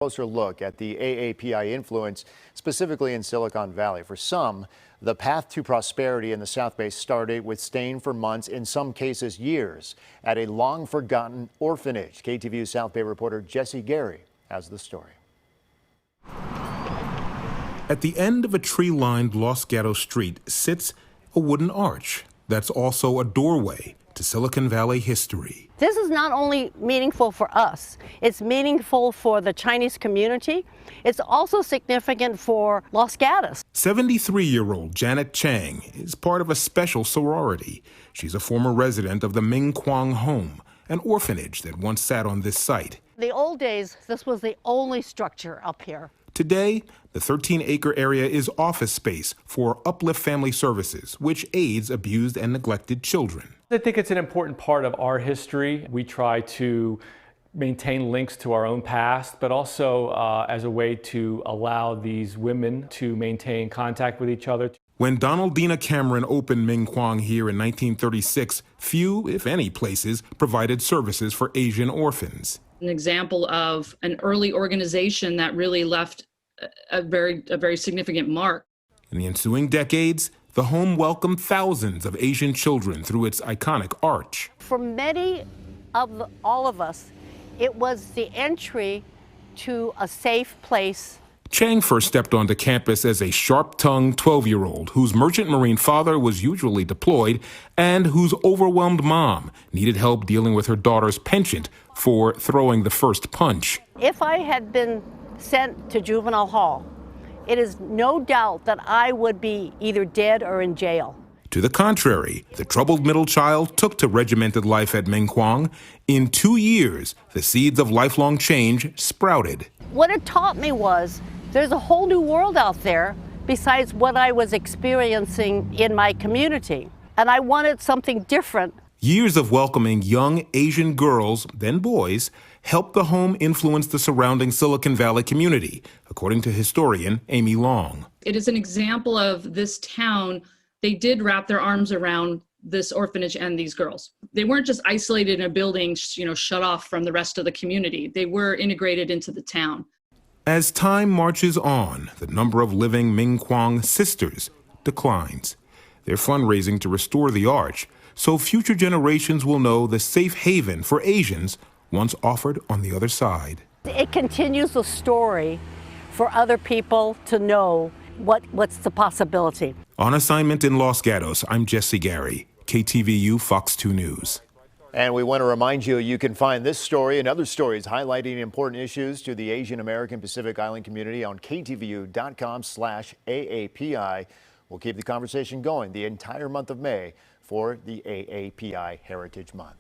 Closer look at the AAPI influence, specifically in Silicon Valley. For some, the path to prosperity in the South Bay started with staying for months, in some cases years, at a long-forgotten orphanage. KTVU South Bay reporter Jesse Gary has the story. At the end of a tree-lined Los Gatos street sits a wooden arch that's also a doorway to Silicon Valley history. This is not only meaningful for us, it's meaningful for the Chinese community. It's also significant for Los Gatos. 73-year-old Janet Chang is part of a special sorority. She's a former resident of the Ming Quong Home, an orphanage that once sat on this site. The old days, this was the only structure up here. Today, the 13-acre area is office space for Uplift Family Services, which aids abused and neglected children. I think it's an important part of our history. We try to maintain links to our own past, but also as a way to allow these women to maintain contact with each other. When Donaldina Cameron opened Ming Quong here in 1936, few, if any, places provided services for Asian orphans. An example of an early organization that really left a very significant mark. In the ensuing decades, the home welcomed thousands of Asian children through its iconic arch. For many of all of us, it was the entry to a safe place. Chang first stepped onto campus as a sharp-tongued 12-year-old whose merchant marine father was usually deployed and whose overwhelmed mom needed help dealing with her daughter's penchant for throwing the first punch. If I had been sent to juvenile hall, it is no doubt that I would be either dead or in jail. To the contrary, the troubled middle child took to regimented life at Ming Quong. In 2 years, the seeds of lifelong change sprouted. What it taught me was there's a whole new world out there besides what I was experiencing in my community, and I wanted something different. Years of welcoming young Asian girls, then boys, helped the home influence the surrounding Silicon Valley community, according to historian Amy Long. It is an example of this town. They did wrap their arms around this orphanage and these girls. They weren't just isolated in a building, shut off from the rest of the community. They were integrated into the town. As time marches on, the number of living Ming Quong sisters declines. They're fundraising to restore the arch so future generations will know the safe haven for Asians once offered on the other side. It continues the story for other people to know what's the possibility. On assignment in Los Gatos, I'm Jesse Gary, KTVU Fox 2 News. And we want to remind you, you can find this story and other stories highlighting important issues to the Asian American Pacific Island community on ktvu.com/AAPI. We'll keep the conversation going the entire month of May for the AAPI Heritage Month.